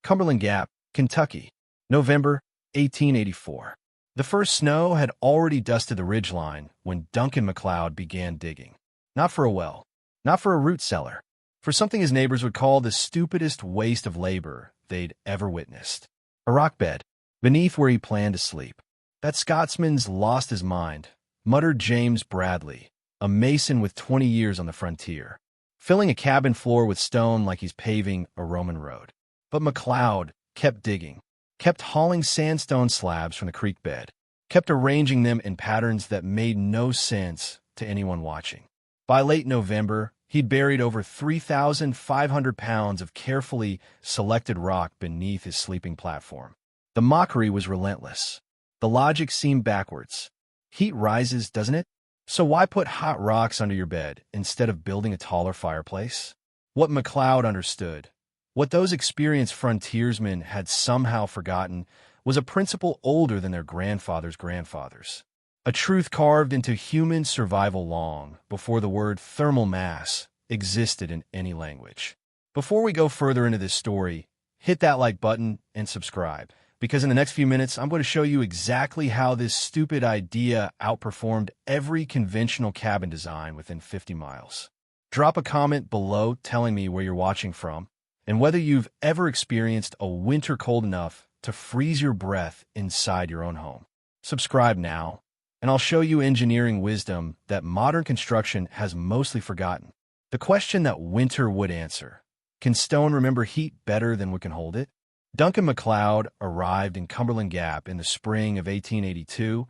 Cumberland Gap, Kentucky, November 1884. The first snow had already dusted the ridgeline when Duncan MacLeod began digging. Not for a well, not for a root cellar, for something his neighbors would call the stupidest waste of labor they'd ever witnessed. A rock bed, beneath where he planned to sleep. "That Scotsman's lost his mind," muttered James Bradley, a mason with 20 years on the frontier, filling a cabin floor with stone like he's paving a Roman road. But MacLeod kept digging, kept hauling sandstone slabs from the creek bed, kept arranging them in patterns that made no sense to anyone watching. By late November, he'd buried over 3,500 pounds of carefully selected rock beneath his sleeping platform. The mockery was relentless. The logic seemed backwards. Heat rises, doesn't it? So why put hot rocks under your bed instead of building a taller fireplace? What MacLeod understood, what those experienced frontiersmen had somehow forgotten, was a principle older than their grandfathers' grandfathers. A truth carved into human survival long before the word thermal mass existed in any language. Before we go further into this story, hit that like button and subscribe, because in the next few minutes, I'm going to show you exactly how this stupid idea outperformed every conventional cabin design within 50 miles. Drop a comment below telling me where you're watching from and whether you've ever experienced a winter cold enough to freeze your breath inside your own home. Subscribe now, and I'll show you engineering wisdom that modern construction has mostly forgotten. The question that winter would answer: can stone remember heat better than we can hold it? Duncan MacLeod arrived in Cumberland Gap in the spring of 1882,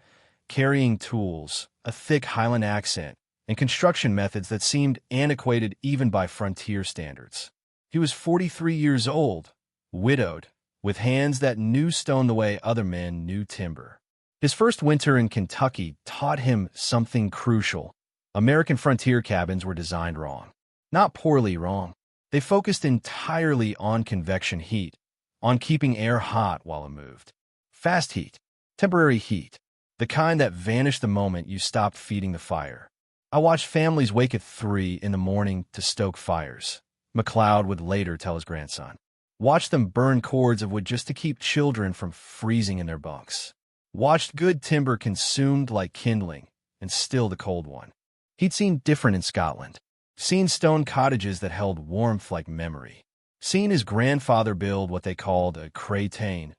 carrying tools, a thick Highland accent, and construction methods that seemed antiquated even by frontier standards. He was 43 years old, widowed, with hands that knew stone the way other men knew timber. His first winter in Kentucky taught him something crucial. American frontier cabins were designed wrong. Not poorly wrong. They focused entirely on convection heat, on keeping air hot while it moved. Fast heat, temporary heat, the kind that vanished the moment you stopped feeding the fire. I watched families wake at 3 in the morning to stoke fires, MacLeod would later tell his grandson. Watched them burn cords of wood just to keep children from freezing in their bunks. Watched good timber consumed like kindling, and still the cold one. He'd seen different in Scotland. Seen stone cottages that held warmth like memory. Seen his grandfather build what they called a cratain,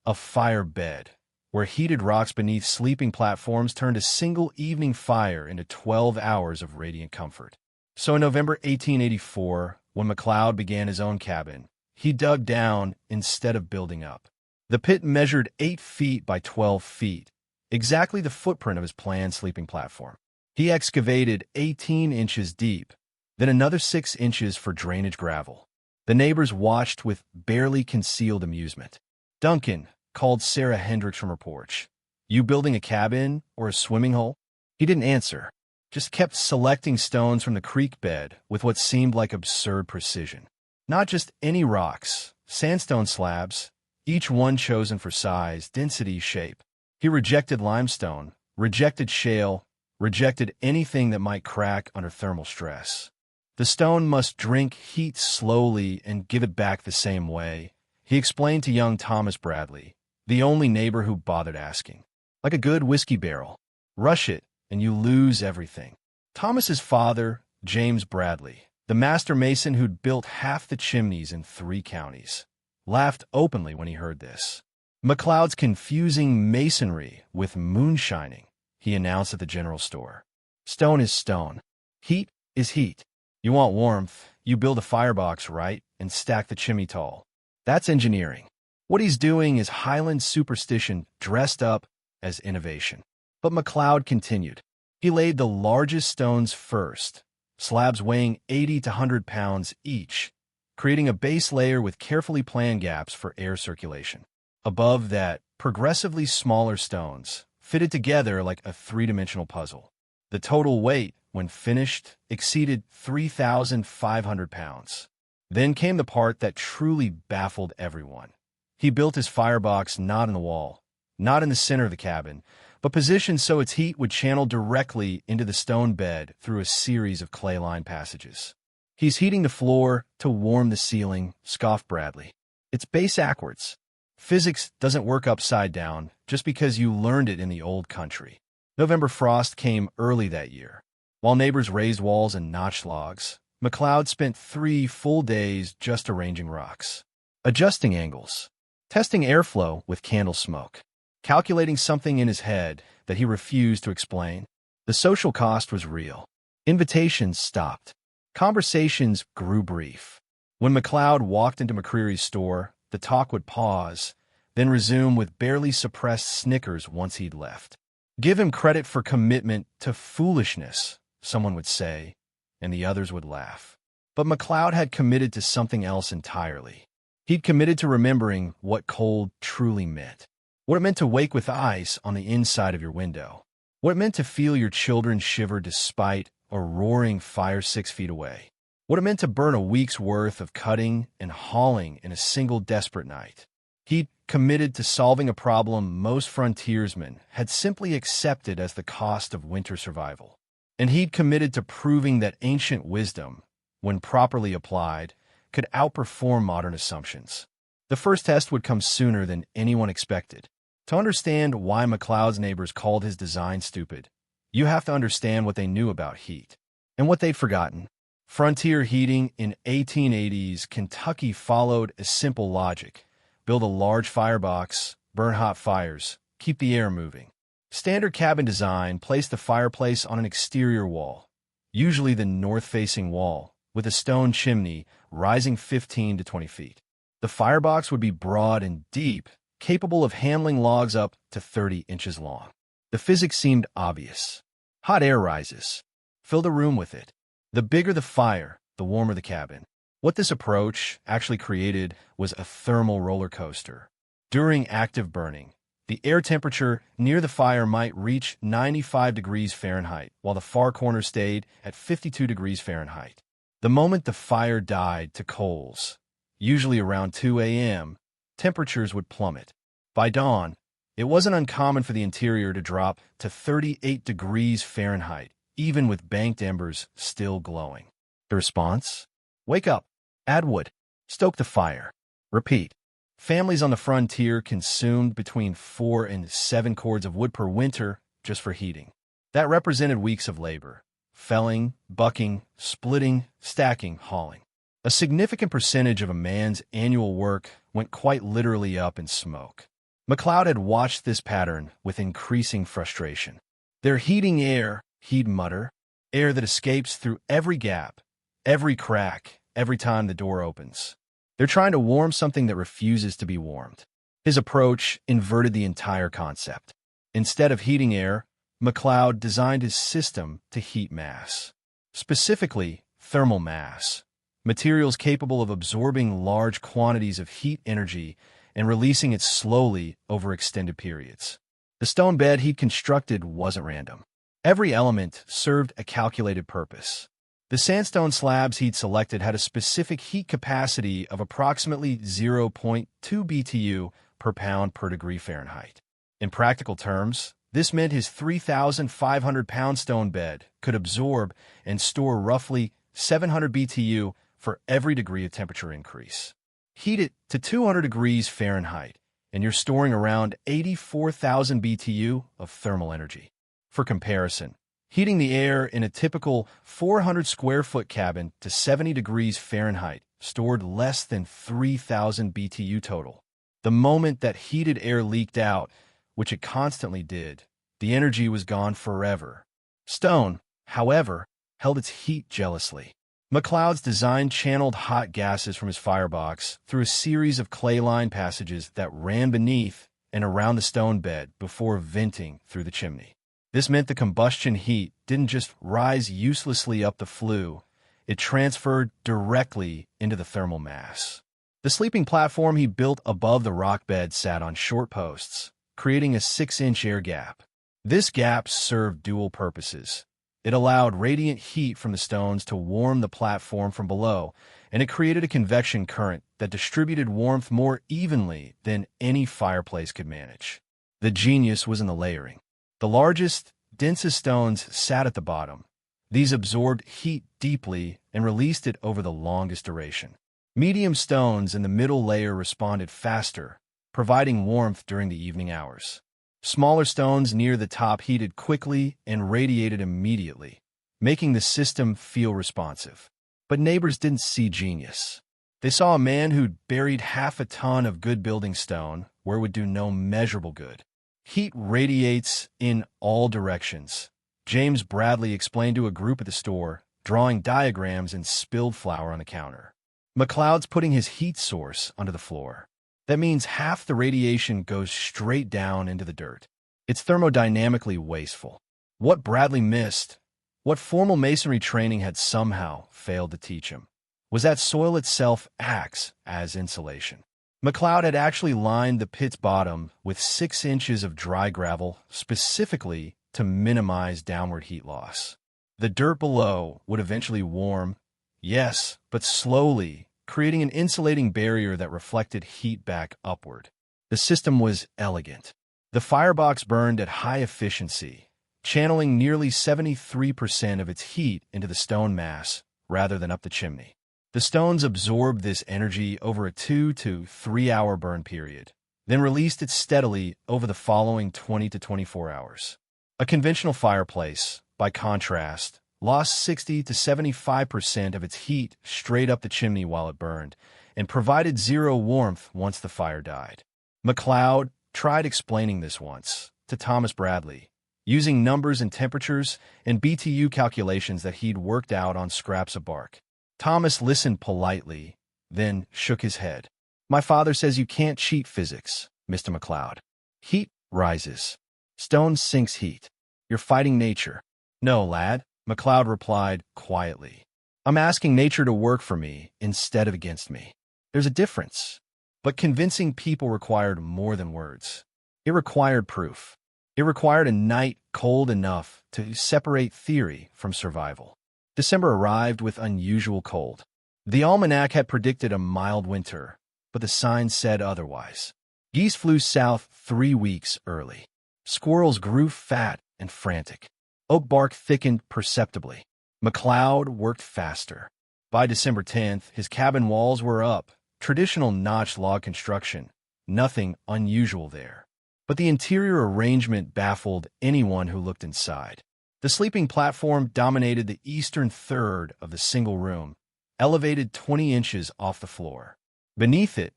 a fire bed, where heated rocks beneath sleeping platforms turned a single evening fire into 12 hours of radiant comfort. So in November 1884, when MacLeod began his own cabin, he dug down instead of building up. The pit measured 8 feet by 12 feet, exactly the footprint of his planned sleeping platform. He excavated 18 inches deep, then another 6 inches for drainage gravel. The neighbors watched with barely concealed amusement. Duncan called Sarah Hendricks from her porch. "You building a cabin or a swimming hole?" He didn't answer, just kept selecting stones from the creek bed with what seemed like absurd precision. Not just any rocks, sandstone slabs, each one chosen for size, density, shape. He rejected limestone, rejected shale, rejected anything that might crack under thermal stress. The stone must drink heat slowly and give it back the same way, he explained to young Thomas Bradley, the only neighbor who bothered asking. Like a good whiskey barrel. Rush it, and you lose everything. Thomas's father, James Bradley, the master mason who'd built half the chimneys in 3 counties, laughed openly when he heard this. MacLeod's confusing masonry with moonshining, he announced at the general store. Stone is stone. Heat is heat. You want warmth, you build a firebox, right, and stack the chimney tall. That's engineering. What he's doing is Highland superstition dressed up as innovation. But MacLeod continued. He laid the largest stones first, slabs weighing 80 to 100 pounds each, creating a base layer with carefully planned gaps for air circulation. Above that, progressively smaller stones, fitted together like a 3-dimensional puzzle. The total weight, when finished, exceeded 3,500 pounds. Then came the part that truly baffled everyone. He built his firebox not in the wall, not in the center of the cabin, but positioned so its heat would channel directly into the stone bed through a series of clay-lined passages. He's heating the floor to warm the ceiling, scoffed Bradley. It's base backwards. Physics doesn't work upside down just because you learned it in the old country. November frost came early that year. While neighbors raised walls and notched logs, McLeod spent 3 full days just arranging rocks, adjusting angles, testing airflow with candle smoke, calculating something in his head that he refused to explain. The social cost was real. Invitations stopped. Conversations grew brief. When McLeod walked into McCreary's store, the talk would pause, then resume with barely suppressed snickers once he'd left. Give him credit for commitment to foolishness, someone would say, and the others would laugh. But McLeod had committed to something else entirely. He'd committed to remembering what cold truly meant. What it meant to wake with ice on the inside of your window. What it meant to feel your children shiver despite a roaring fire 6 feet away. What it meant to burn a week's worth of cutting and hauling in a single desperate night. He'd committed to solving a problem most frontiersmen had simply accepted as the cost of winter survival. And he'd committed to proving that ancient wisdom, when properly applied, could outperform modern assumptions. The first test would come sooner than anyone expected. To understand why McLeod's neighbors called his design stupid, you have to understand what they knew about heat and what they'd forgotten. Frontier heating in 1880s Kentucky followed a simple logic. Build a large firebox, burn hot fires, keep the air moving. Standard cabin design placed the fireplace on an exterior wall, usually the north-facing wall, with a stone chimney rising 15 to 20 feet. The firebox would be broad and deep, capable of handling logs up to 30 inches long. The physics seemed obvious. Hot air rises. Fill the room with it. The bigger the fire, the warmer the cabin. What this approach actually created was a thermal roller coaster. During active burning, the air temperature near the fire might reach 95 degrees Fahrenheit, while the far corner stayed at 52 degrees Fahrenheit. The moment the fire died to coals, usually around 2 a.m., temperatures would plummet. By dawn, it wasn't uncommon for the interior to drop to 38 degrees Fahrenheit, even with banked embers still glowing. The response? Wake up, add wood, stoke the fire, repeat. Families on the frontier consumed between 4 and 7 cords of wood per winter just for heating. That represented weeks of labor: felling, bucking, splitting, stacking, hauling. A significant percentage of a man's annual work went quite literally up in smoke. McLeod had watched this pattern with increasing frustration. "They're heating air," he'd mutter, "air that escapes through every gap, every crack, every time the door opens. They're trying to warm something that refuses to be warmed." His approach inverted the entire concept. Instead of heating air, McLeod designed his system to heat mass. Specifically, thermal mass, materials capable of absorbing large quantities of heat energy and releasing it slowly over extended periods. The stone bed he'd constructed wasn't random. Every element served a calculated purpose. The sandstone slabs he'd selected had a specific heat capacity of approximately 0.2 BTU per pound per degree Fahrenheit. In practical terms, this meant his 3,500-pound stone bed could absorb and store roughly 700 BTU for every degree of temperature increase. Heat it to 200 degrees Fahrenheit, and you're storing around 84,000 BTU of thermal energy. For comparison, heating the air in a typical 400-square-foot cabin to 70 degrees Fahrenheit stored less than 3,000 BTU total. The moment that heated air leaked out, which it constantly did, the energy was gone forever. Stone, however, held its heat jealously. McLeod's design channeled hot gases from his firebox through a series of clay-lined passages that ran beneath and around the stone bed before venting through the chimney. This meant the combustion heat didn't just rise uselessly up the flue, it transferred directly into the thermal mass. The sleeping platform he built above the rock bed sat on short posts, creating a 6-inch air gap. This gap served dual purposes. It allowed radiant heat from the stones to warm the platform from below, and it created a convection current that distributed warmth more evenly than any fireplace could manage. The genius was in the layering. The largest, densest stones sat at the bottom. These absorbed heat deeply and released it over the longest duration. Medium stones in the middle layer responded faster, providing warmth during the evening hours. Smaller stones near the top heated quickly and radiated immediately, making the system feel responsive. But neighbors didn't see genius. They saw a man who'd buried half a ton of good building stone where it would do no measurable good. Heat radiates in all directions, James Bradley explained to a group at the store, drawing diagrams and spilled flour on the counter. McLeod's putting his heat source onto the floor. That means half the radiation goes straight down into the dirt. It's thermodynamically wasteful. What Bradley missed, what formal masonry training had somehow failed to teach him, was that soil itself acts as insulation. McLeod had actually lined the pit's bottom with 6 inches of dry gravel specifically to minimize downward heat loss. The dirt below would eventually warm, yes, but slowly, creating an insulating barrier that reflected heat back upward. The system was elegant. The firebox burned at high efficiency, channeling nearly 73% of its heat into the stone mass rather than up the chimney. The stones absorbed this energy over a 2 to 3 hour burn period, then released it steadily over the following 20 to 24 hours. A conventional fireplace, by contrast, lost 60 to 75% of its heat straight up the chimney while it burned, and provided zero warmth once the fire died. McLeod tried explaining this once to Thomas Bradley, using numbers and temperatures and BTU calculations that he'd worked out on scraps of bark. Thomas listened politely, then shook his head. "My father says you can't cheat physics, Mr. McLeod. Heat rises. Stone sinks heat. You're fighting nature." "No, lad," McLeod replied quietly. "I'm asking nature to work for me instead of against me. There's a difference." But convincing people required more than words. It required proof. It required a night cold enough to separate theory from survival. December arrived with unusual cold. The almanac had predicted a mild winter, but the signs said otherwise. Geese flew south 3 weeks early. Squirrels grew fat and frantic. Oak bark thickened perceptibly. McLeod worked faster. By December 10th, his cabin walls were up, traditional notched log construction, nothing unusual there. But the interior arrangement baffled anyone who looked inside. The sleeping platform dominated the eastern third of the single room, elevated 20 inches off the floor. Beneath it,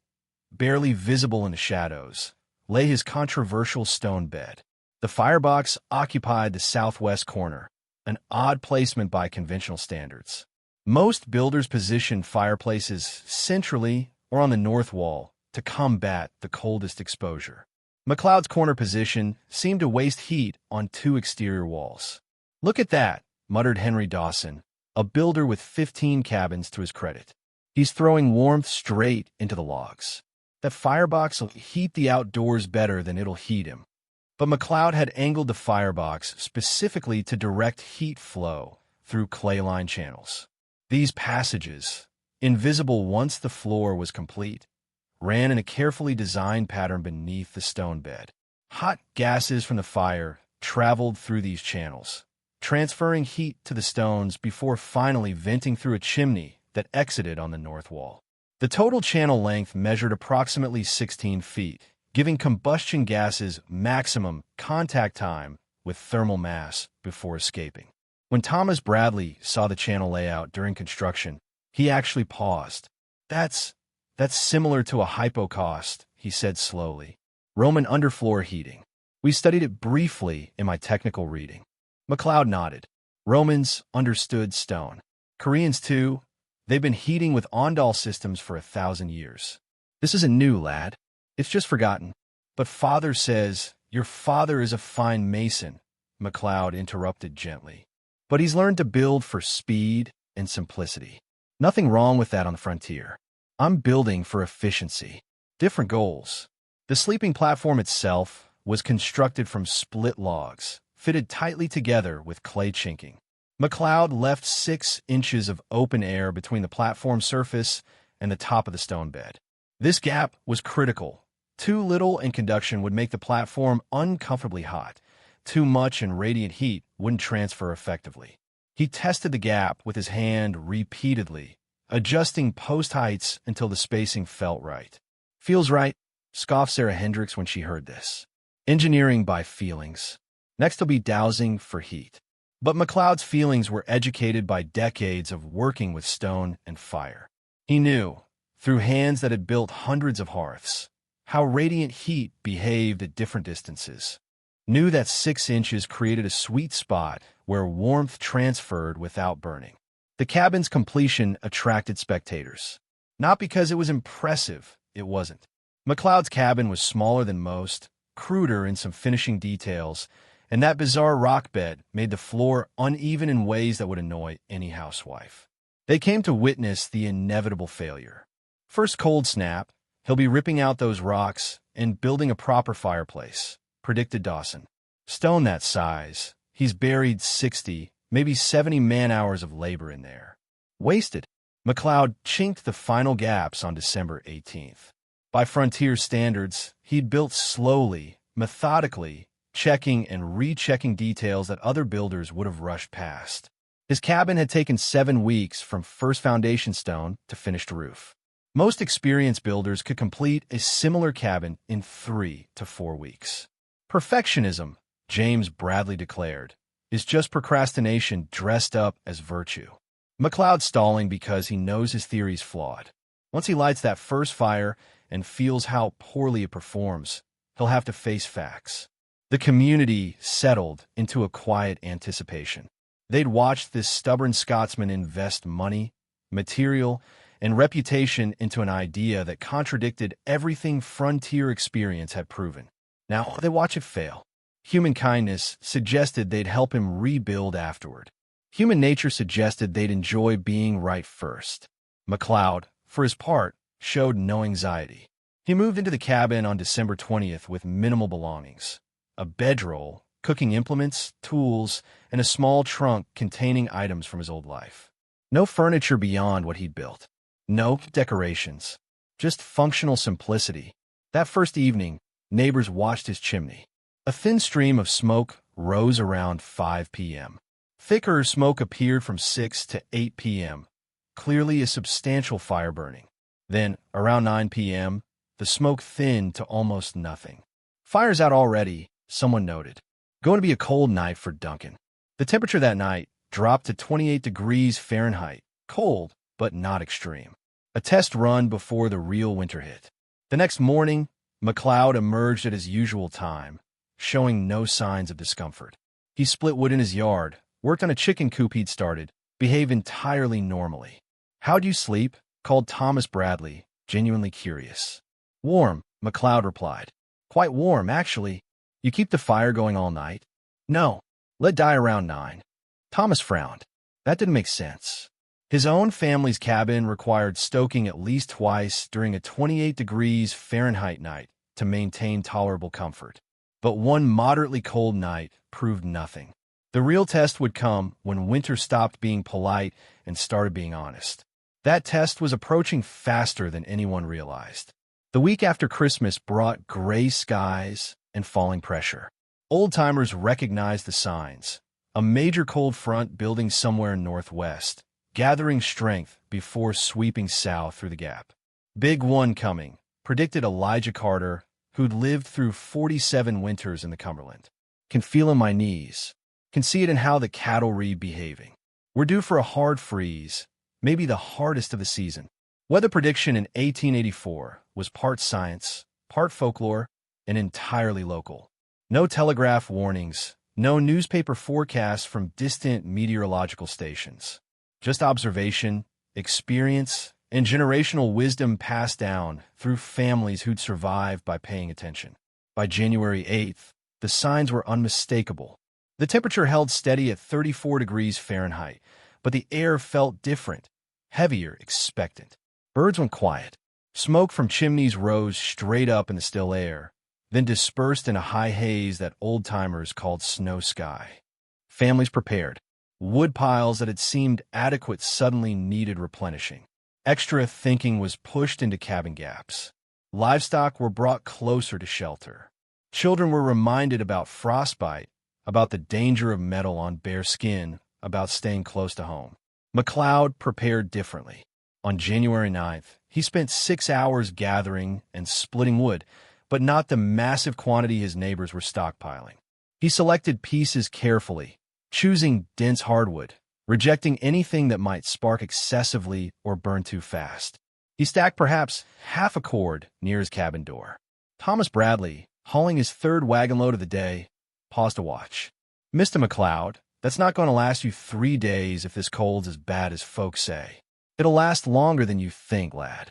barely visible in the shadows, lay his controversial stone bed. The firebox occupied the southwest corner, an odd placement by conventional standards. Most builders positioned fireplaces centrally or on the north wall to combat the coldest exposure. McLeod's corner position seemed to waste heat on 2 exterior walls. "Look at that," muttered Henry Dawson, a builder with 15 cabins to his credit. "He's throwing warmth straight into the logs. That firebox will heat the outdoors better than it'll heat him." But McLeod had angled the firebox specifically to direct heat flow through clay-lined channels. These passages, invisible once the floor was complete, ran in a carefully designed pattern beneath the stone bed. Hot gases from the fire traveled through these channels, transferring heat to the stones before finally venting through a chimney that exited on the north wall. The total channel length measured approximately 16 feet, giving combustion gases maximum contact time with thermal mass before escaping. When Thomas Bradley saw the channel layout during construction, he actually paused. That's similar to a hypocaust," he said slowly. "Roman underfloor heating. We studied it briefly in my technical reading." McLeod nodded. Romans understood stone. Koreans, too. They've been heating with Ondal systems for 1,000 years. "This isn't new, lad. It's just forgotten." "But father says your father is a fine mason," McLeod interrupted gently. "But he's learned to build for speed and simplicity. Nothing wrong with that on the frontier. I'm building for efficiency. Different goals." The sleeping platform itself was constructed from split logs, fitted tightly together with clay chinking. McLeod left 6 inches of open air between the platform surface and the top of the stone bed. This gap was critical. Too little and conduction would make the platform uncomfortably hot. Too much and radiant heat wouldn't transfer effectively. He tested the gap with his hand repeatedly, adjusting post heights until the spacing felt right. Feels right, scoffed Sarah Hendricks when she heard this. Engineering by feelings. Next will be dowsing for heat. But McLeod's feelings were educated by decades of working with stone and fire. He knew, through hands that had built hundreds of hearths, how radiant heat behaved at different distances. Knew that 6 inches created a sweet spot where warmth transferred without burning. The cabin's completion attracted spectators. Not because it was impressive, it wasn't. McLeod's cabin was smaller than most, cruder in some finishing details, and that bizarre rock bed made the floor uneven in ways that would annoy any housewife. They came to witness the inevitable failure. First cold snap, he'll be ripping out those rocks and building a proper fireplace, predicted Dawson. Stone that size, he's buried 60, maybe 70 man-hours of labor in there. Wasted. McLeod chinked the final gaps on December 18th. By frontier standards, he'd built slowly, methodically, checking and rechecking details that other builders would have rushed past. His cabin had taken 7 weeks from first foundation stone to finished roof. Most experienced builders could complete a similar cabin in 3 to 4 weeks. Perfectionism, James Bradley declared, is just procrastination dressed up as virtue. McLeod's stalling because he knows his theory's flawed. Once he lights that first fire and feels how poorly it performs, he'll have to face facts. The community settled into a quiet anticipation. They'd watched this stubborn Scotsman invest money, material, and reputation into an idea that contradicted everything frontier experience had proven. Now they watch it fail. Human kindness suggested they'd help him rebuild afterward. Human nature suggested they'd enjoy being right first. McLeod, for his part, showed no anxiety. He moved into the cabin on December 20th with minimal belongings. A bedroll, cooking implements, tools, and a small trunk containing items from his old life. No furniture beyond what he'd built. No decorations. Just functional simplicity. That first evening, neighbors watched his chimney. A thin stream of smoke rose around 5 p.m. Thicker smoke appeared from 6 to 8 p.m., clearly a substantial fire burning. Then, around 9 p.m., the smoke thinned to almost nothing. Fire's out already, someone noted. Going to be a cold night for Duncan. The temperature that night dropped to 28 degrees Fahrenheit, cold, but not extreme. A test run before the real winter hit. The next morning, McLeod emerged at his usual time, showing no signs of discomfort. He split wood in his yard, worked on a chicken coop he'd started, behaved entirely normally. "How'd you sleep?" called Thomas Bradley, genuinely curious. "Warm," McLeod replied. "Quite warm, actually. You keep the fire going all night?" "No. Let die around 9. Thomas frowned. That didn't make sense. His own family's cabin required stoking at least twice during a 28 degrees Fahrenheit night to maintain tolerable comfort. But one moderately cold night proved nothing. The real test would come when winter stopped being polite and started being honest. That test was approaching faster than anyone realized. The week after Christmas brought gray skies and falling pressure. Old-timers recognized the signs. A major cold front building somewhere northwest, gathering strength before sweeping south through the gap. "Big one coming," predicted Elijah Carter, who'd lived through 47 winters in the Cumberland. "Can feel in my knees. Can see it in how the cattle read behaving. We're due for a hard freeze, maybe the hardest of the season." Weather prediction in 1884 was part science, part folklore, and entirely local. No telegraph warnings, no newspaper forecasts from distant meteorological stations. Just observation, experience, and generational wisdom passed down through families who'd survived by paying attention. By January 8th, the signs were unmistakable. The temperature held steady at 34 degrees Fahrenheit, but the air felt different, heavier, expectant. Birds went quiet. Smoke from chimneys rose straight up in the still air, then dispersed in a high haze that old-timers called snow sky. Families prepared. Wood piles that had seemed adequate suddenly needed replenishing. Extra thinking was pushed into cabin gaps. Livestock were brought closer to shelter. Children were reminded about frostbite, about the danger of metal on bare skin, about staying close to home. McLeod prepared differently. On January 9th, he spent 6 hours gathering and splitting wood, but not the massive quantity his neighbors were stockpiling. He selected pieces carefully, choosing dense hardwood, rejecting anything that might spark excessively or burn too fast. He stacked perhaps half a cord near his cabin door. Thomas Bradley, hauling his third wagon load of the day, paused to watch. "Mr. McLeod, that's not going to last you 3 days if this cold's as bad as folks say. It'll last longer than you think, lad."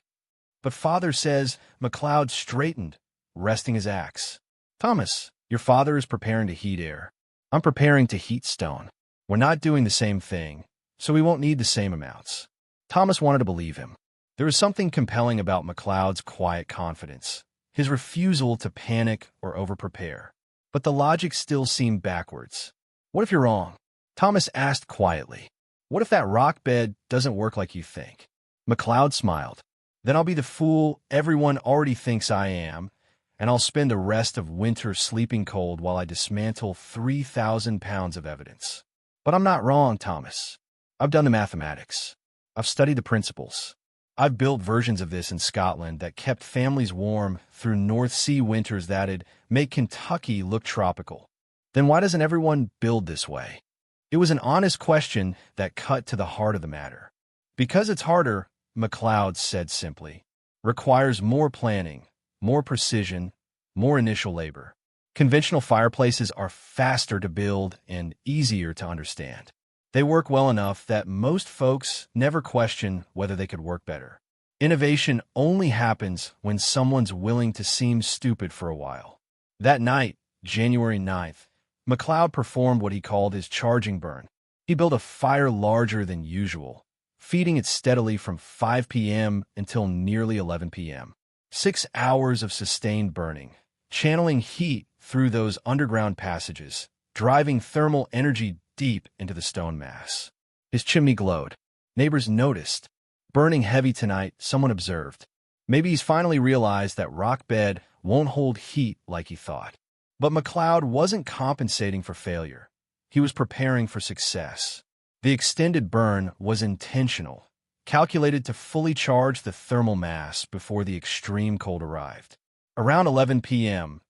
"But father says," McLeod straightened, resting his axe. "Thomas, your father is preparing to heat air. I'm preparing to heat stone. We're not doing the same thing, so we won't need the same amounts." Thomas wanted to believe him. There was something compelling about McLeod's quiet confidence, his refusal to panic or over-prepare. But the logic still seemed backwards. "What if you're wrong?" Thomas asked quietly. "What if that rock bed doesn't work like you think?" McLeod smiled. "Then I'll be the fool everyone already thinks I am, and I'll spend the rest of winter sleeping cold while I dismantle 3,000 pounds of evidence." "But I'm not wrong, Thomas. I've done the mathematics. I've studied the principles. I've built versions of this in Scotland that kept families warm through North Sea winters that'd make Kentucky look tropical. Then why doesn't everyone build this way?" It was an honest question that cut to the heart of the matter. "Because it's harder," McLeod said simply. "Requires more planning, more precision, more initial labor. Conventional fireplaces are faster to build and easier to understand. They work well enough that most folks never question whether they could work better. Innovation only happens when someone's willing to seem stupid for a while." That night, January 9th, McLeod performed what he called his charging burn. He built a fire larger than usual, feeding it steadily from 5 p.m. until nearly 11 p.m. 6 hours of sustained burning, channeling heat through those underground passages, driving thermal energy deep into the stone mass. His chimney glowed. Neighbors noticed. "Burning heavy tonight," someone observed. Maybe he's finally realized that rock bed won't hold heat like he thought. But McLeod wasn't compensating for failure. He was preparing for success. The extended burn was intentional, calculated to fully charge the thermal mass before the extreme cold arrived. Around 11 p.m.,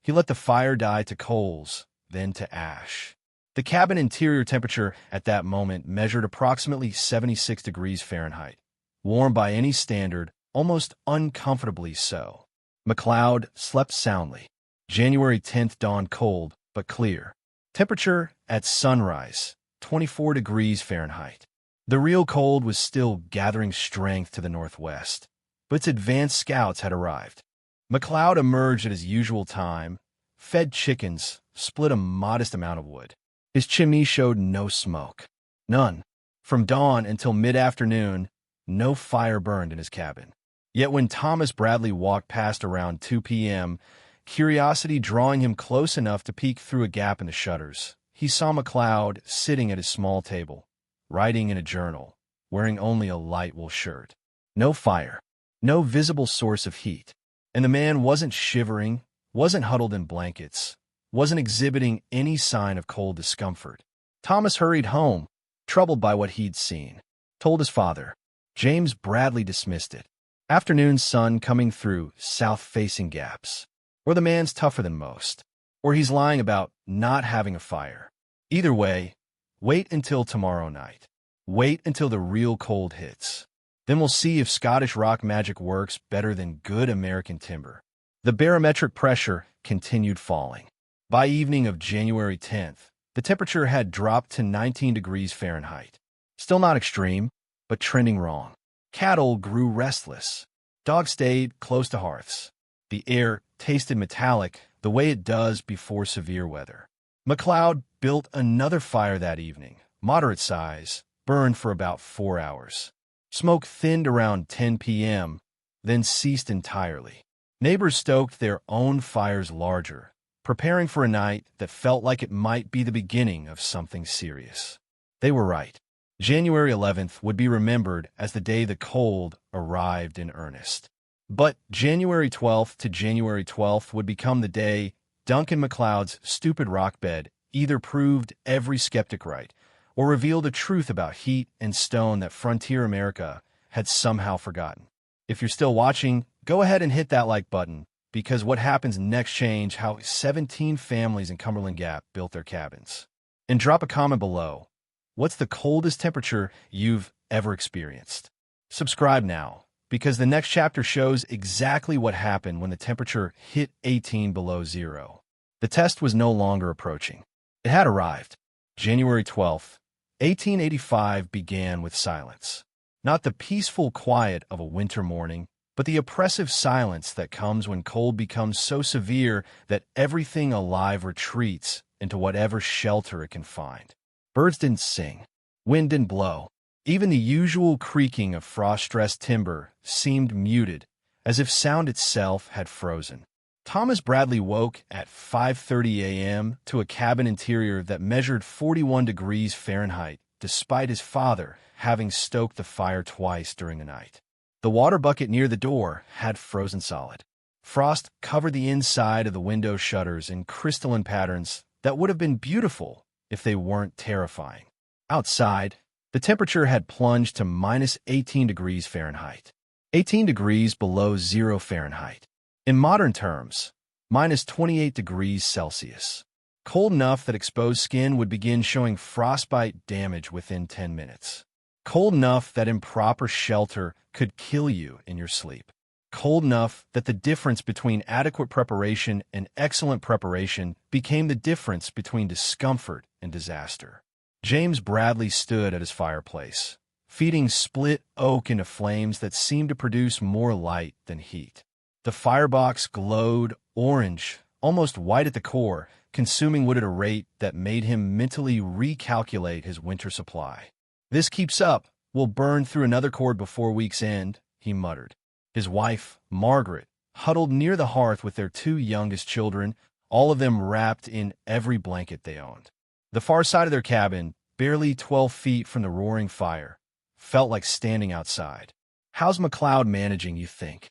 he let the fire die to coals, then to ash. The cabin interior temperature at that moment measured approximately 76 degrees Fahrenheit, warm by any standard, almost uncomfortably so. McLeod slept soundly. January 10th dawned cold but clear. Temperature at sunrise, 24 degrees Fahrenheit. The real cold was still gathering strength to the northwest, but its advanced scouts had arrived. McLeod emerged at his usual time, fed chickens, split a modest amount of wood. His chimney showed no smoke. None. From dawn until mid-afternoon, no fire burned in his cabin. Yet when Thomas Bradley walked past around 2 p.m., curiosity drawing him close enough to peek through a gap in the shutters, he saw McLeod sitting at his small table, writing in a journal, wearing only a light wool shirt. No fire, no visible source of heat. And the man wasn't shivering, wasn't huddled in blankets, wasn't exhibiting any sign of cold discomfort. Thomas hurried home, troubled by what he'd seen. Told his father. James Bradley dismissed it. Afternoon sun coming through south-facing gaps. Or the man's tougher than most. Or he's lying about not having a fire. Either way, wait until tomorrow night. Wait until the real cold hits. Then we'll see if Scottish rock magic works better than good American timber. The barometric pressure continued falling. By evening of January 10th, the temperature had dropped to 19 degrees Fahrenheit. Still not extreme, but trending wrong. Cattle grew restless. Dogs stayed close to hearths. The air tasted metallic the way it does before severe weather. McLeod built another fire that evening, moderate size, burned for about 4 hours. Smoke thinned around 10 p.m., then ceased entirely. Neighbors stoked their own fires larger, preparing for a night that felt like it might be the beginning of something serious. They were right. January 11th would be remembered as the day the cold arrived in earnest. But January 12th to January 12th would become the day Duncan MacLeod's stupid rock bed either proved every skeptic right or revealed a truth about heat and stone that frontier America had somehow forgotten. If you're still watching, go ahead and hit that like button, because what happens next change how 17 families in Cumberland Gap built their cabins. And drop a comment below. What's the coldest temperature you've ever experienced? Subscribe now, because the next chapter shows exactly what happened when the temperature hit 18 below zero. The test was no longer approaching. It had arrived. January 12th, 1885 began with silence. Not the peaceful quiet of a winter morning, but the oppressive silence that comes when cold becomes so severe that everything alive retreats into whatever shelter it can find. Birds didn't sing. Wind didn't blow. Even the usual creaking of frost-stressed timber seemed muted, as if sound itself had frozen. Thomas Bradley woke at 5:30 a.m. to a cabin interior that measured 41 degrees Fahrenheit, despite his father having stoked the fire twice during the night. The water bucket near the door had frozen solid. Frost covered the inside of the window shutters in crystalline patterns that would have been beautiful if they weren't terrifying. Outside, the temperature had plunged to minus 18 degrees Fahrenheit, 18 degrees below 0 Fahrenheit. In modern terms, minus 28 degrees Celsius. Cold enough that exposed skin would begin showing frostbite damage within 10 minutes. Cold enough that improper shelter could kill you in your sleep. Cold enough that the difference between adequate preparation and excellent preparation became the difference between discomfort and disaster. James Bradley stood at his fireplace, feeding split oak into flames that seemed to produce more light than heat. The firebox glowed orange, almost white at the core, consuming wood at a rate that made him mentally recalculate his winter supply. "This keeps up, we'll burn through another cord before week's end," he muttered. His wife, Margaret, huddled near the hearth with their two youngest children, all of them wrapped in every blanket they owned. The far side of their cabin, barely 12 feet from the roaring fire, felt like standing outside. "How's McLeod managing, you think?"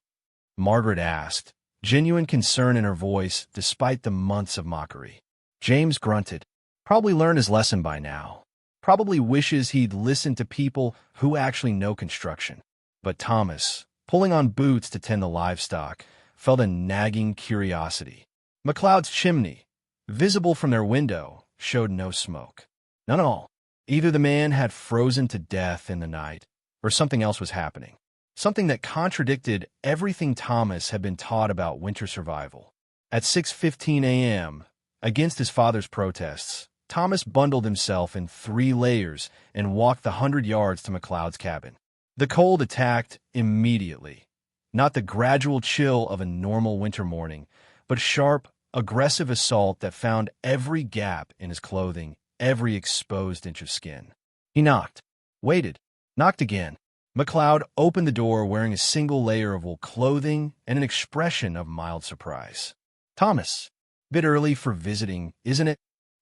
Margaret asked, genuine concern in her voice despite the months of mockery. James grunted. "Probably learned his lesson by now. Probably wishes he'd listened to people who actually know construction." But Thomas, pulling on boots to tend the livestock, felt a nagging curiosity. McLeod's chimney, visible from their window, showed no smoke. None at all. Either the man had frozen to death in the night, or something else was happening. Something that contradicted everything Thomas had been taught about winter survival. At 6:15 a.m., against his father's protests, Thomas bundled himself in 3 layers and walked the 100 yards to McLeod's cabin. The cold attacked immediately. Not the gradual chill of a normal winter morning, but sharp, aggressive assault that found every gap in his clothing, every exposed inch of skin. He knocked, waited, knocked again. McLeod opened the door wearing a single layer of wool clothing and an expression of mild surprise. "Thomas, bit early for visiting, isn't it?"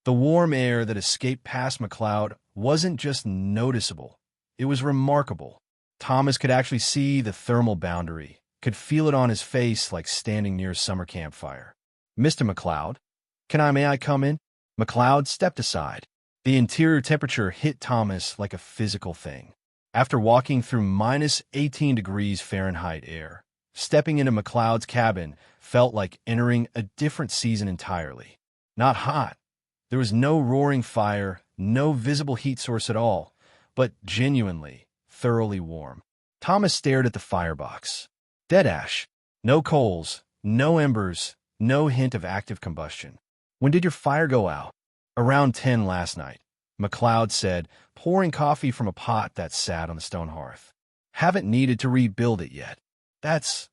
The warm air that escaped past McLeod wasn't just noticeable, it was remarkable. Thomas could actually see the thermal boundary, could feel it on his face like standing near a summer campfire. "Mr. McLeod, may I come in?" McLeod stepped aside. The interior temperature hit Thomas like a physical thing. After walking through minus 18 degrees Fahrenheit air, stepping into McLeod's cabin felt like entering a different season entirely. Not hot. There was no roaring fire, no visible heat source at all, but genuinely, thoroughly warm. Thomas stared at the firebox. Dead ash. No coals, no embers, no hint of active combustion. "When did your fire go out?" "Around 10 last night," McLeod said, pouring coffee from a pot that sat on the stone hearth. "Haven't needed to rebuild it yet." That's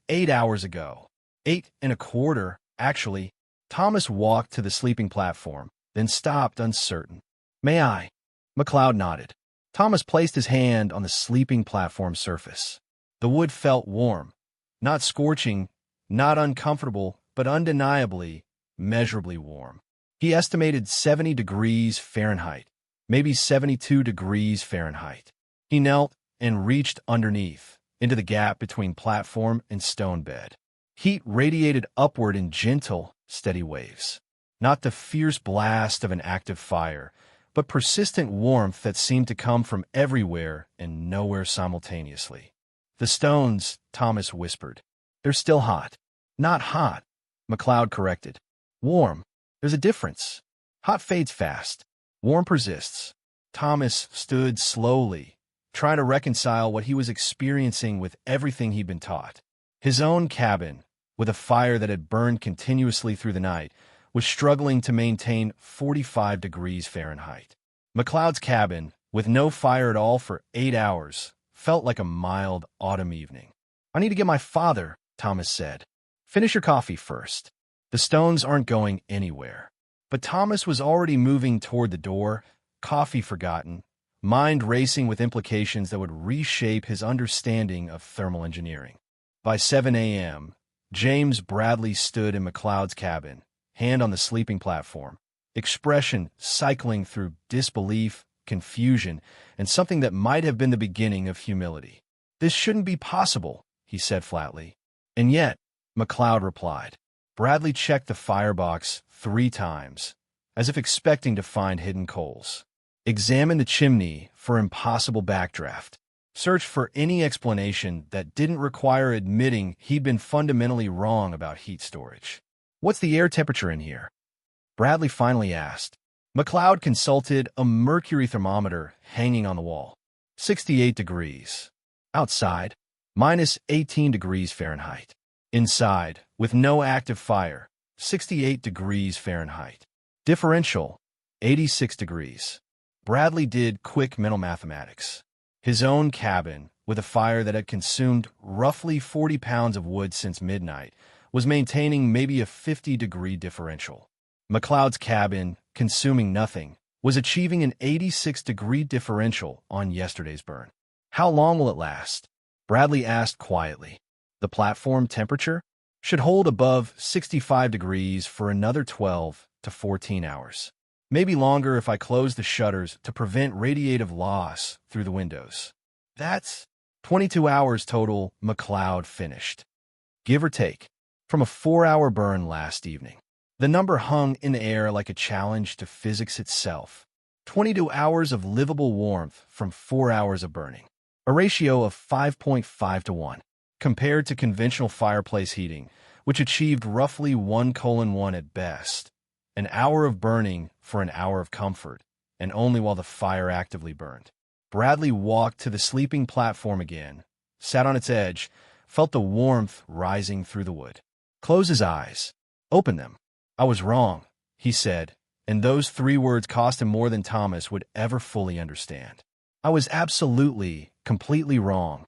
8 hours ago. 8 1/4, actually." Thomas walked to the sleeping platform, then stopped uncertain. "May I?" McLeod nodded. Thomas placed his hand on the sleeping platform surface. The wood felt warm. Not scorching, not uncomfortable, but undeniably, measurably warm. He estimated 70 degrees Fahrenheit, maybe 72 degrees Fahrenheit. He knelt and reached underneath, into the gap between platform and stone bed. Heat radiated upward in gentle, steady waves. Not the fierce blast of an active fire, but persistent warmth that seemed to come from everywhere and nowhere simultaneously. "The stones," Thomas whispered. "They're still hot." "Not hot," McLeod corrected. "Warm. There's a difference. Hot fades fast. Warm persists." Thomas stood slowly, trying to reconcile what he was experiencing with everything he'd been taught. His own cabin, with a fire that had burned continuously through the night, was struggling to maintain 45 degrees Fahrenheit. McLeod's cabin, with no fire at all for 8 hours, felt like a mild autumn evening. "I need to get my father," Thomas said. "Finish your coffee first. The stones aren't going anywhere." But Thomas was already moving toward the door, coffee forgotten, mind racing with implications that would reshape his understanding of thermal engineering. By 7 a.m., James Bradley stood in McLeod's cabin, hand on the sleeping platform, expression cycling through disbelief, confusion, and something that might have been the beginning of humility. "This shouldn't be possible," he said flatly. "And yet," McLeod replied. Bradley checked the firebox 3 times, as if expecting to find hidden coals. Examined the chimney for impossible backdraft. Searched for any explanation that didn't require admitting he'd been fundamentally wrong about heat storage. "What's the air temperature in here?" Bradley finally asked. McLeod consulted a mercury thermometer hanging on the wall. 68 degrees. Outside, minus 18 degrees Fahrenheit. Inside, with no active fire, 68 degrees Fahrenheit. Differential, 86 degrees. Bradley did quick mental mathematics. His own cabin, with a fire that had consumed roughly 40 pounds of wood since midnight, was maintaining maybe a 50-degree differential. McLeod's cabin, consuming nothing, was achieving an 86-degree differential on yesterday's burn. "How long will it last?" Bradley asked quietly. "The platform temperature should hold above 65 degrees for another 12 to 14 hours. Maybe longer if I close the shutters to prevent radiative loss through the windows." "That's 22 hours total," McLeod finished. "Give or take, from a 4-hour burn last evening." The number hung in the air like a challenge to physics itself. 22 hours of livable warmth from 4 hours of burning. A ratio of 5.5 to 1, compared to conventional fireplace heating, which achieved roughly 1:1 at best. An hour of burning for an hour of comfort, and only while the fire actively burned. Bradley walked to the sleeping platform again, sat on its edge, felt the warmth rising through the wood. Closed his eyes. Opened them. "I was wrong," he said, and those 3 words cost him more than Thomas would ever fully understand. "I was absolutely, completely wrong."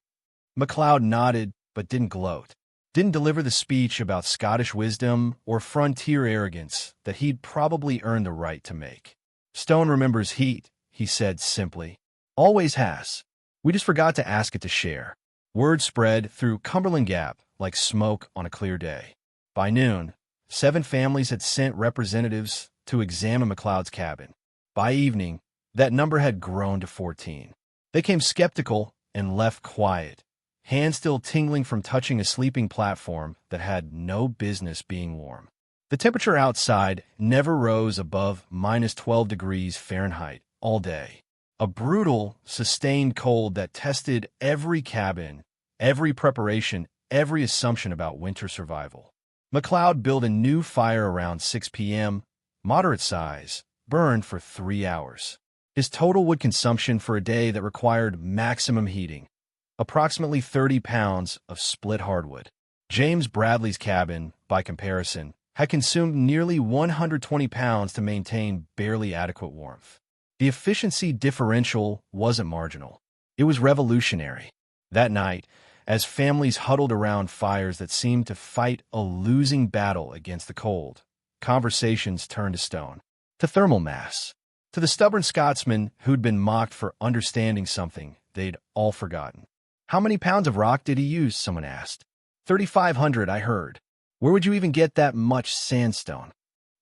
McLeod nodded, but didn't gloat. Didn't deliver the speech about Scottish wisdom or frontier arrogance that he'd probably earned the right to make. "Stone remembers heat," he said simply. "Always has. We just forgot to ask it to share." Word spread through Cumberland Gap like smoke on a clear day. By noon, 7 families had sent representatives to examine McLeod's cabin. By evening, that number had grown to 14. They came skeptical and left quiet, hands still tingling from touching a sleeping platform that had no business being warm. The temperature outside never rose above minus 12 degrees Fahrenheit all day. A brutal, sustained cold that tested every cabin, every preparation, every assumption about winter survival. McLeod built a new fire around 6 p.m., moderate size, burned for 3 hours. His total wood consumption for a day that required maximum heating, approximately 30 pounds of split hardwood. James Bradley's cabin, by comparison, had consumed nearly 120 pounds to maintain barely adequate warmth. The efficiency differential wasn't marginal. It was revolutionary. That night, as families huddled around fires that seemed to fight a losing battle against the cold, conversations turned to stone, to thermal mass, to the stubborn Scotsman who'd been mocked for understanding something they'd all forgotten. "How many pounds of rock did he use?" someone asked. 3,500, I heard. "Where would you even get that much sandstone?"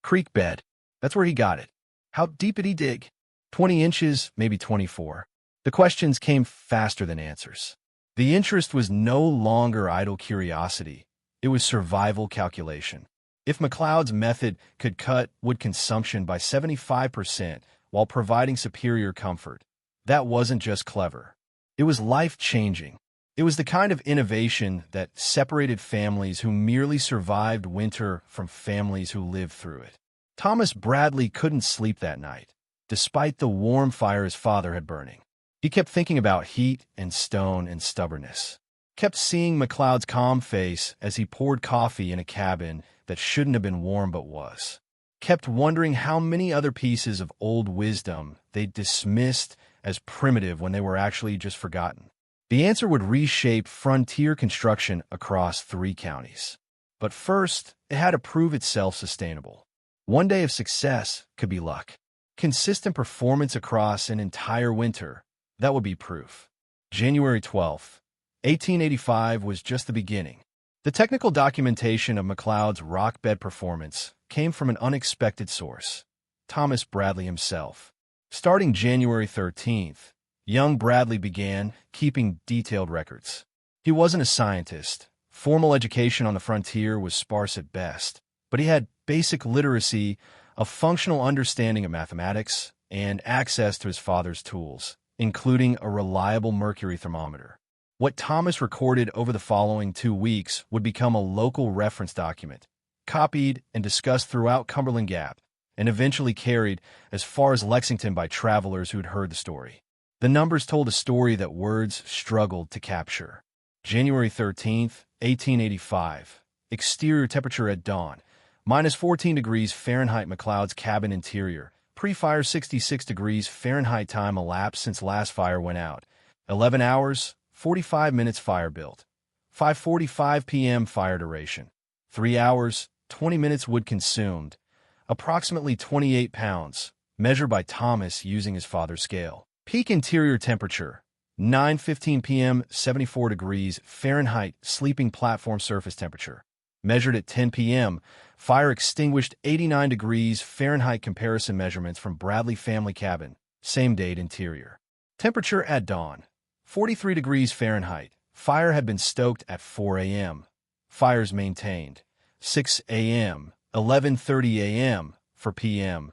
"Creek bed. That's where he got it." "How deep did he dig?" 20 inches, maybe 24. The questions came faster than answers. The interest was no longer idle curiosity. It was survival calculation. If McLeod's method could cut wood consumption by 75%, while providing superior comfort. That wasn't just clever. It was life-changing. It was the kind of innovation that separated families who merely survived winter from families who lived through it. Thomas Bradley couldn't sleep that night, despite the warm fire his father had burning. He kept thinking about heat and stone and stubbornness. Kept seeing McLeod's calm face as he poured coffee in a cabin that shouldn't have been warm but was. Kept wondering how many other pieces of old wisdom they dismissed as primitive when they were actually just forgotten. The answer would reshape frontier construction across 3 counties. But first, it had to prove itself sustainable. One day of success could be luck. Consistent performance across an entire winter, that would be proof. January 12th, 1885 was just the beginning. The technical documentation of McLeod's rock bed performance came from an unexpected source, Thomas Bradley himself. Starting January 13th, young Bradley began keeping detailed records. He wasn't a scientist. Formal education on the frontier was sparse at best, but he had basic literacy, a functional understanding of mathematics, and access to his father's tools, including a reliable mercury thermometer. What Thomas recorded over the following 2 weeks would become a local reference document, copied and discussed throughout Cumberland Gap, and eventually carried as far as Lexington by travelers who had heard the story. The numbers told a story that words struggled to capture. January 13th, 1885. Exterior temperature at dawn. Minus 14 degrees Fahrenheit McLeod's cabin interior. Pre-fire 66 degrees Fahrenheit time elapsed since last fire went out. 11 hours, 45 minutes fire built. 5:45 p.m. fire duration. 3 hours, 20 minutes wood consumed. Approximately 28 pounds, measured by Thomas using his father's scale. Peak interior temperature, 9:15 p.m., 74 degrees Fahrenheit sleeping platform surface temperature. Measured at 10 p.m., fire extinguished 89 degrees Fahrenheit comparison measurements from Bradley family cabin, same date interior. Temperature at dawn, 43 degrees Fahrenheit. Fire had been stoked at 4 a.m. Fires maintained, 6 a.m., 11:30 a.m. for p.m.,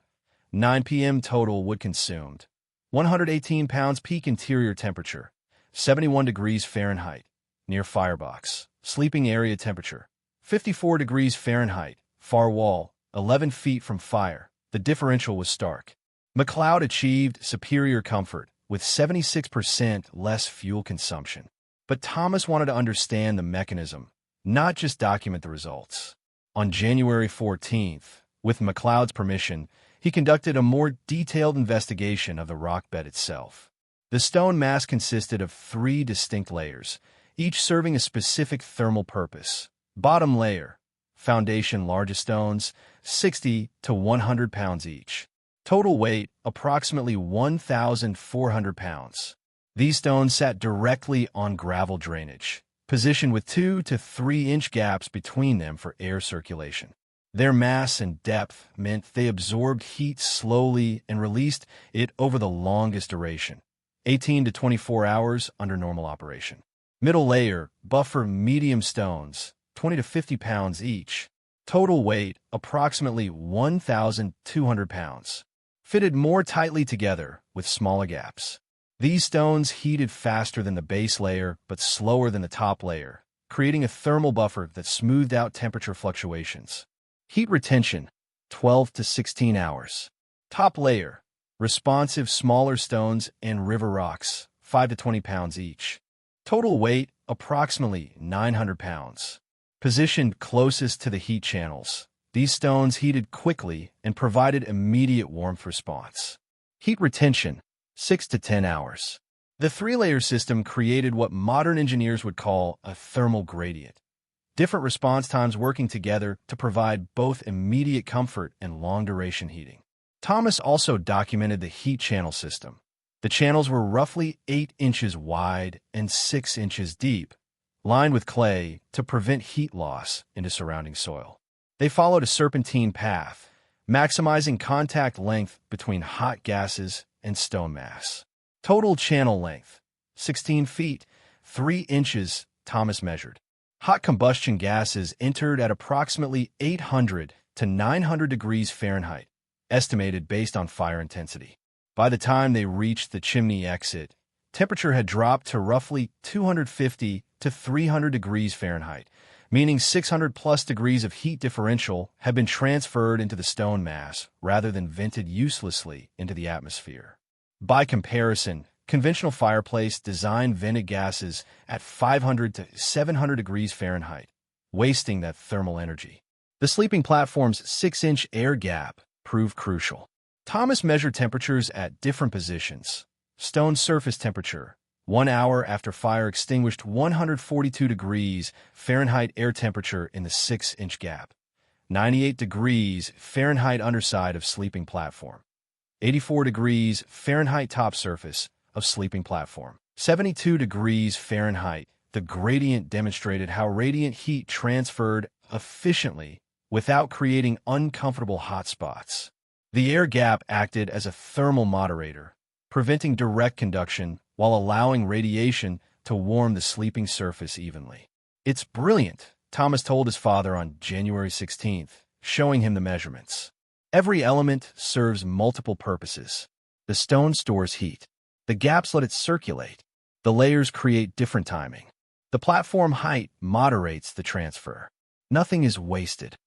9 p.m. total wood consumed. 118 pounds peak interior temperature, 71 degrees Fahrenheit, near firebox. Sleeping area temperature, 54 degrees Fahrenheit, far wall, 11 feet from fire. The differential was stark. McLeod achieved superior comfort with 76% less fuel consumption. But Thomas wanted to understand the mechanism, not just document the results. On January 14th, with McLeod's permission, he conducted a more detailed investigation of the rock bed itself. The stone mass consisted of 3 distinct layers, each serving a specific thermal purpose. Bottom layer, foundation largest stones, 60 to 100 pounds each. Total weight, approximately 1,400 pounds. These stones sat directly on gravel drainage, positioned with 2 to 3 inch gaps between them for air circulation. Their mass and depth meant they absorbed heat slowly and released it over the longest duration, 18 to 24 hours under normal operation. Middle layer, buffer medium stones, 20 to 50 pounds each. Total weight, approximately 1,200 pounds. Fitted more tightly together with smaller gaps. These stones heated faster than the base layer but slower than the top layer, creating a thermal buffer that smoothed out temperature fluctuations. Heat retention, 12 to 16 hours. Top layer, responsive smaller stones and river rocks, 5 to 20 pounds each. Total weight, approximately 900 pounds. Positioned closest to the heat channels, these stones heated quickly and provided immediate warmth response. Heat retention, 6 to 10 hours. The 3-layer system created what modern engineers would call a thermal gradient. Different response times working together to provide both immediate comfort and long-duration heating. Thomas also documented the heat channel system. The channels were roughly 8 inches wide and 6 inches deep, lined with clay to prevent heat loss into surrounding soil. They followed a serpentine path, maximizing contact length between hot gases and stone mass. Total channel length, 16 feet, 3 inches, Thomas measured. Hot combustion gases entered at approximately 800 to 900 degrees Fahrenheit, estimated based on fire intensity. By the time they reached the chimney exit, temperature had dropped to roughly 250 to 300 degrees Fahrenheit, meaning 600 plus degrees of heat differential had been transferred into the stone mass rather than vented uselessly into the atmosphere. By comparison, conventional fireplace design vented gases at 500 to 700 degrees Fahrenheit, wasting that thermal energy. The sleeping platform's 6-inch air gap proved crucial. Thomas measured temperatures at different positions. Stone surface temperature, 1 hour after fire extinguished 142 degrees Fahrenheit air temperature in the 6-inch gap. 98 degrees Fahrenheit underside of sleeping platform. 84 degrees Fahrenheit top surface of sleeping platform. 72 degrees Fahrenheit. The gradient demonstrated how radiant heat transferred efficiently without creating uncomfortable hotspots. The air gap acted as a thermal moderator, preventing direct conduction while allowing radiation to warm the sleeping surface evenly. "It's brilliant," Thomas told his father on January 16th, showing him the measurements. Every element serves multiple purposes. The stone stores heat. The gaps let it circulate. The layers create different timing. The platform height moderates the transfer. Nothing is wasted.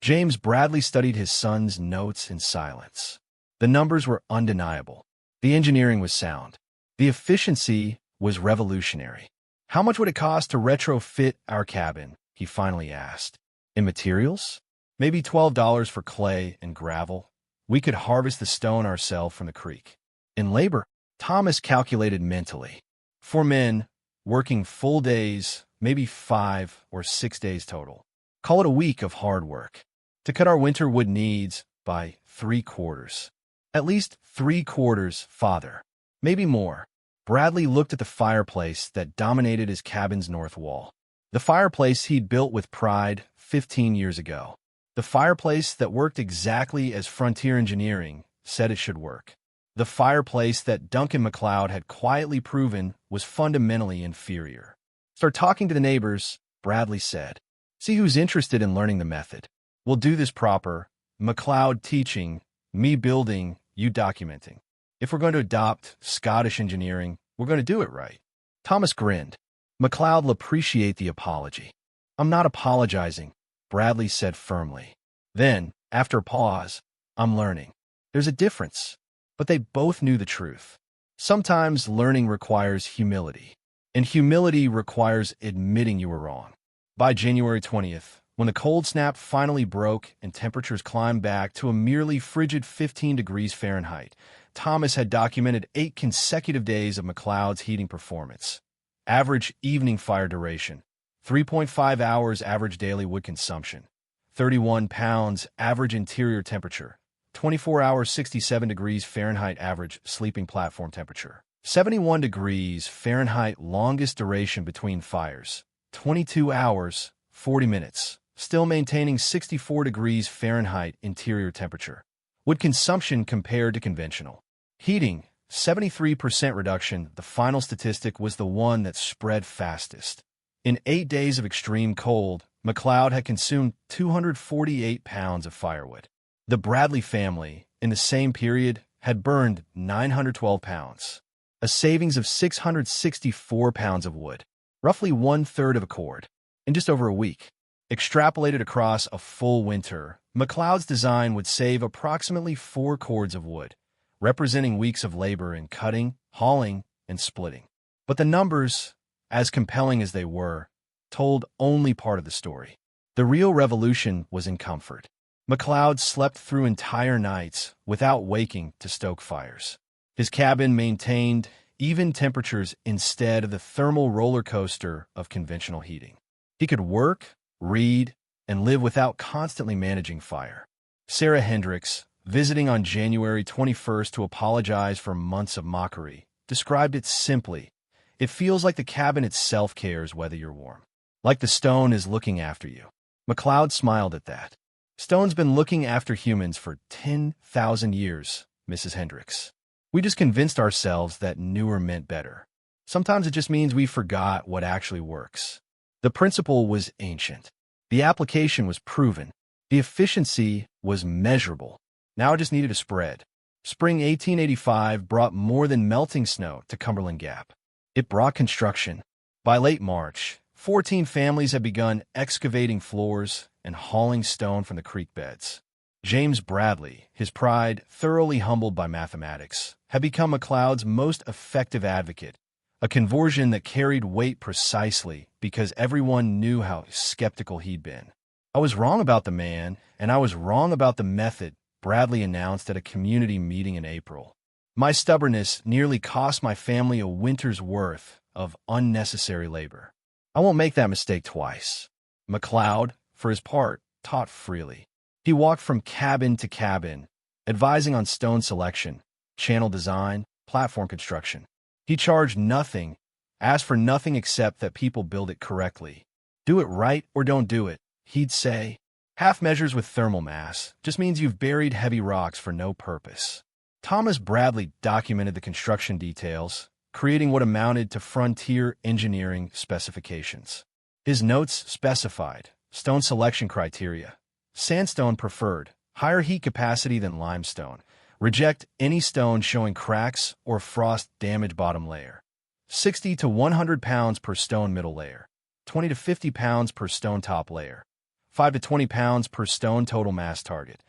James Bradley studied his son's notes in silence. The numbers were undeniable. The engineering was sound. The efficiency was revolutionary. "How much would it cost to retrofit our cabin?" he finally asked. "In materials? Maybe $12 for clay and gravel. We could harvest the stone ourselves from the creek." In labor, Thomas calculated mentally. 4 men, working full days, maybe 5 or 6 days total. Call it a week of hard work. To cut our winter wood needs by 3/4. "At least 3/4, father. Maybe more." Bradley looked at the fireplace that dominated his cabin's north wall. The fireplace he'd built with pride 15 years ago. The fireplace that worked exactly as frontier engineering said it should work. The fireplace that Duncan MacLeod had quietly proven was fundamentally inferior. "Start talking to the neighbors," Bradley said. "See who's interested in learning the method. We'll do this proper. MacLeod teaching, me building, you documenting. If we're going to adopt Scottish engineering, we're going to do it right." Thomas grinned. MacLeod will appreciate the apology. "I'm not apologizing," Bradley said firmly. Then, after a pause, "I'm learning. There's a difference." But they both knew the truth. Sometimes learning requires humility, and humility requires admitting you were wrong. By January 20th, when the cold snap finally broke and temperatures climbed back to a merely frigid 15 degrees Fahrenheit, Thomas had documented 8 consecutive days of MacLeod's heating performance. Average evening fire duration, 3.5 hours average daily wood consumption, 31 pounds average interior temperature, 24 hours 67 degrees Fahrenheit average sleeping platform temperature, 71 degrees Fahrenheit longest duration between fires, 22 hours, 40 minutes, still maintaining 64 degrees Fahrenheit interior temperature. Wood consumption compared to conventional. Heating, 73% reduction. The final statistic was the one that spread fastest. In 8 days of extreme cold, MacLeod had consumed 248 pounds of firewood. The Bradley family, in the same period, had burned 912 pounds, a savings of 664 pounds of wood, roughly 1/3 of a cord, in just over a week. Extrapolated across a full winter, MacLeod's design would save approximately 4 cords of wood, representing weeks of labor in cutting, hauling, and splitting. But the numbers, as compelling as they were, told only part of the story. The real revolution was in comfort. MacLeod slept through entire nights without waking to stoke fires. His cabin maintained even temperatures instead of the thermal roller coaster of conventional heating. He could work, read, and live without constantly managing fire. Sarah Hendricks, visiting on January 21st to apologize for months of mockery, described it simply. "It feels like the cabin itself cares whether you're warm. Like the stone is looking after you." MacLeod smiled at that. "Stone's been looking after humans for 10,000 years, Mrs. Hendricks. We just convinced ourselves that newer meant better. Sometimes it just means we forgot what actually works." The principle was ancient. The application was proven. The efficiency was measurable. Now it just needed to spread. Spring 1885 brought more than melting snow to Cumberland Gap. It brought construction. By late March, 14 families had begun excavating floors and hauling stone from the creek beds. James Bradley, his pride thoroughly humbled by mathematics, had become McLeod's most effective advocate, a conversion that carried weight precisely because everyone knew how skeptical he'd been. "I was wrong about the man, and I was wrong about the method," Bradley announced at a community meeting in April. "My stubbornness nearly cost my family a winter's worth of unnecessary labor. I won't make that mistake twice." McLeod, for his part, taught freely. He walked from cabin to cabin, advising on stone selection, channel design, platform construction. He charged nothing, asked for nothing except that people build it correctly. "Do it right or don't do it," he'd say. "Half measures with thermal mass just means you've buried heavy rocks for no purpose." Thomas Bradley documented the construction details, creating what amounted to frontier engineering specifications. His notes specified stone selection criteria: sandstone preferred, higher heat capacity than limestone. Reject any stone showing cracks or frost-damaged bottom layer. 60 to 100 pounds per stone middle layer. 20 to 50 pounds per stone top layer. 5 to 20 pounds per stone total mass target.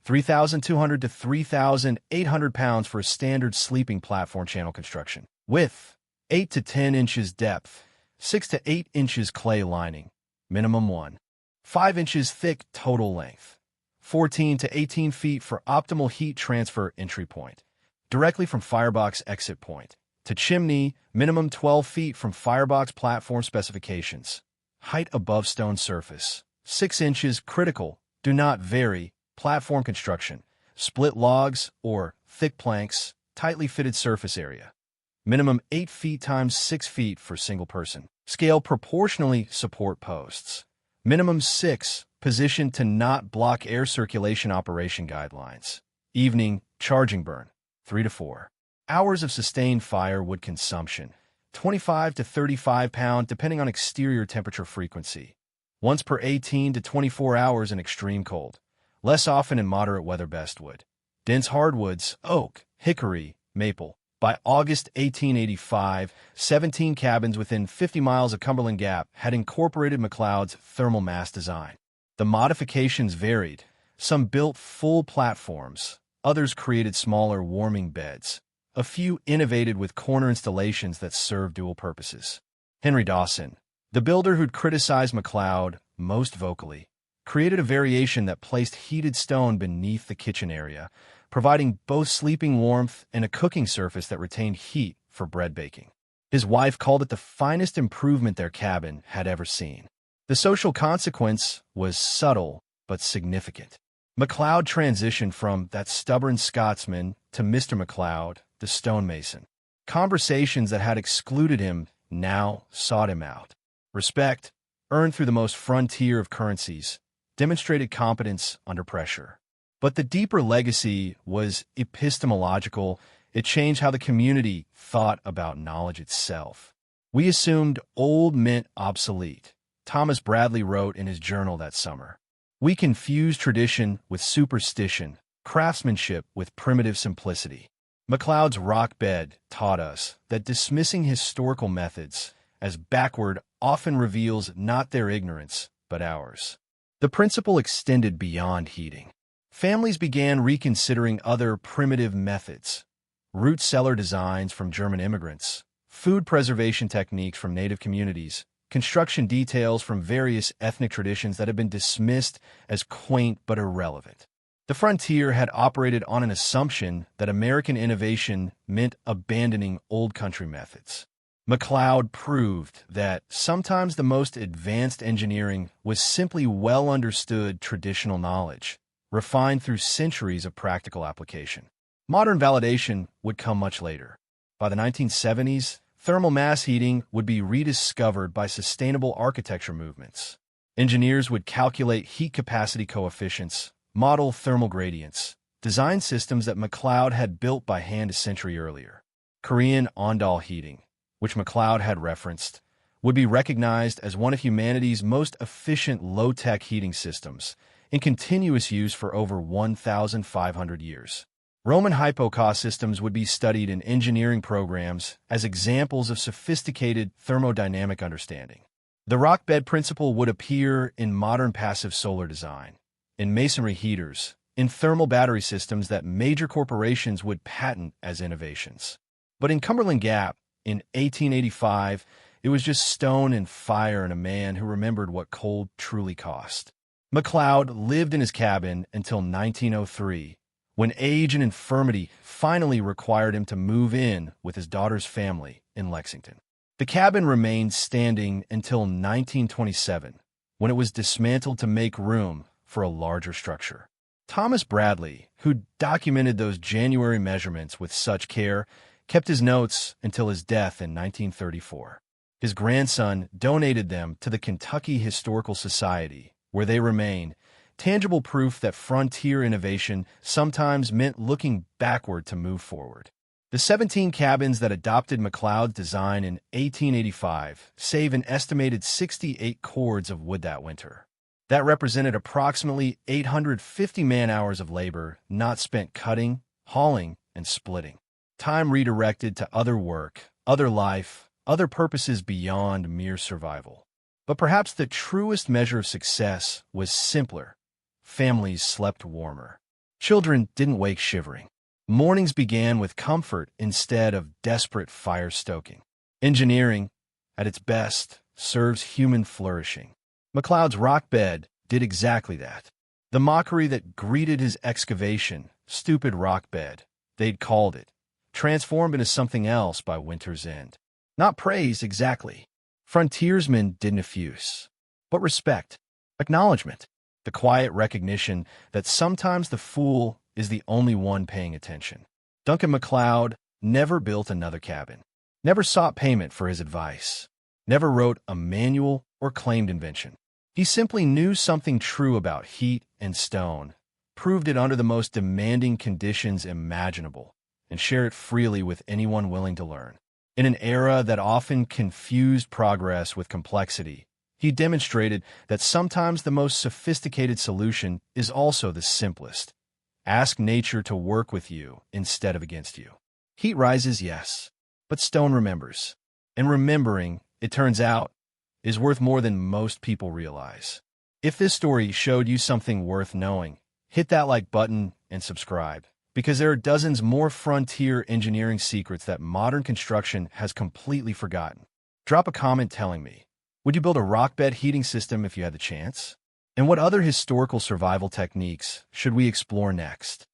3,200 to 3,800 pounds for a standard sleeping platform channel construction. Width: 8 to 10 inches depth. 6 to 8 inches clay lining. Minimum 1. 5 inches thick total length. 14 to 18 feet for optimal heat transfer entry point, directly from firebox exit point. To chimney, minimum 12 feet from firebox platform specifications. Height above stone surface: 6 inches critical, do not vary. Platform construction: split logs or thick planks, tightly fitted surface area. Minimum 8 feet times 6 feet for single person. Scale proportionally support posts. Minimum 6, positioned to not block air circulation operation guidelines. Evening, charging burn: 3 to 4 hours of sustained firewood consumption, 25 to 35 pounds depending on exterior temperature frequency. Once per 18 to 24 hours in extreme cold, less often in moderate weather. Best wood: dense hardwoods, oak, hickory, maple. By August 1885, 17 cabins within 50 miles of Cumberland Gap had incorporated McLeod's thermal mass design. The modifications varied. Some built full platforms, others created smaller warming beds. A few innovated with corner installations that served dual purposes. Henry Dawson, the builder who'd criticized McLeod most vocally, created a variation that placed heated stone beneath the kitchen area, providing both sleeping warmth and a cooking surface that retained heat for bread baking. His wife called it the finest improvement their cabin had ever seen. The social consequence was subtle but significant. McLeod transitioned from that stubborn Scotsman to Mr. McLeod, the stonemason. Conversations that had excluded him now sought him out. Respect, earned through the most frontier of currencies, demonstrated competence under pressure. But the deeper legacy was epistemological. It changed how the community thought about knowledge itself. "We assumed old meant obsolete," Thomas Bradley wrote in his journal that summer. "We confused tradition with superstition, craftsmanship with primitive simplicity." McLeod's rock bed taught us that dismissing historical methods as backward often reveals not their ignorance, but ours. The principle extended beyond heating. Families began reconsidering other primitive methods: root cellar designs from German immigrants, food preservation techniques from native communities, construction details from various ethnic traditions that had been dismissed as quaint but irrelevant. The frontier had operated on an assumption that American innovation meant abandoning old country methods. McLeod proved that sometimes the most advanced engineering was simply well-understood traditional knowledge, refined through centuries of practical application. Modern validation would come much later. By the 1970s, thermal mass heating would be rediscovered by sustainable architecture movements. Engineers would calculate heat capacity coefficients, model thermal gradients, design systems that McLeod had built by hand a century earlier. Korean Ondal heating, which McLeod had referenced, would be recognized as one of humanity's most efficient low-tech heating systems, in continuous use for over 1,500 years. Roman hypocaust systems would be studied in engineering programs as examples of sophisticated thermodynamic understanding. The rock bed principle would appear in modern passive solar design, in masonry heaters, in thermal battery systems that major corporations would patent as innovations. But in Cumberland Gap, in 1885, it was just stone and fire and a man who remembered what cold truly cost. McLeod lived in his cabin until 1903, when age and infirmity finally required him to move in with his daughter's family in Lexington. The cabin remained standing until 1927, when it was dismantled to make room for a larger structure. Thomas Bradley, who documented those January measurements with such care, kept his notes until his death in 1934. His grandson donated them to the Kentucky Historical Society, where they remain, tangible proof that frontier innovation sometimes meant looking backward to move forward. The 17 cabins that adopted McLeod's design in 1885 save an estimated 68 cords of wood that winter. That represented approximately 850 man-hours of labor not spent cutting, hauling, and splitting. Time redirected to other work, other life, other purposes beyond mere survival. But perhaps the truest measure of success was simpler. Families slept warmer. Children didn't wake shivering. Mornings began with comfort instead of desperate fire-stoking. Engineering, at its best, serves human flourishing. McLeod's rock bed did exactly that. The mockery that greeted his excavation, stupid rock bed, they'd called it, transformed into something else by winter's end. Not praise, exactly. Frontiersmen didn't effuse, but respect, acknowledgement, the quiet recognition that sometimes the fool is the only one paying attention. Duncan McLeod never built another cabin, never sought payment for his advice, never wrote a manual or claimed invention. He simply knew something true about heat and stone, proved it under the most demanding conditions imaginable, and shared it freely with anyone willing to learn. In an era that often confused progress with complexity, he demonstrated that sometimes the most sophisticated solution is also the simplest. Ask nature to work with you instead of against you. Heat rises, yes, but stone remembers. And remembering, it turns out, is worth more than most people realize. If this story showed you something worth knowing, hit that like button and subscribe, because there are dozens more frontier engineering secrets that modern construction has completely forgotten. Drop a comment telling me, would you build a rock bed heating system if you had the chance? And what other historical survival techniques should we explore next?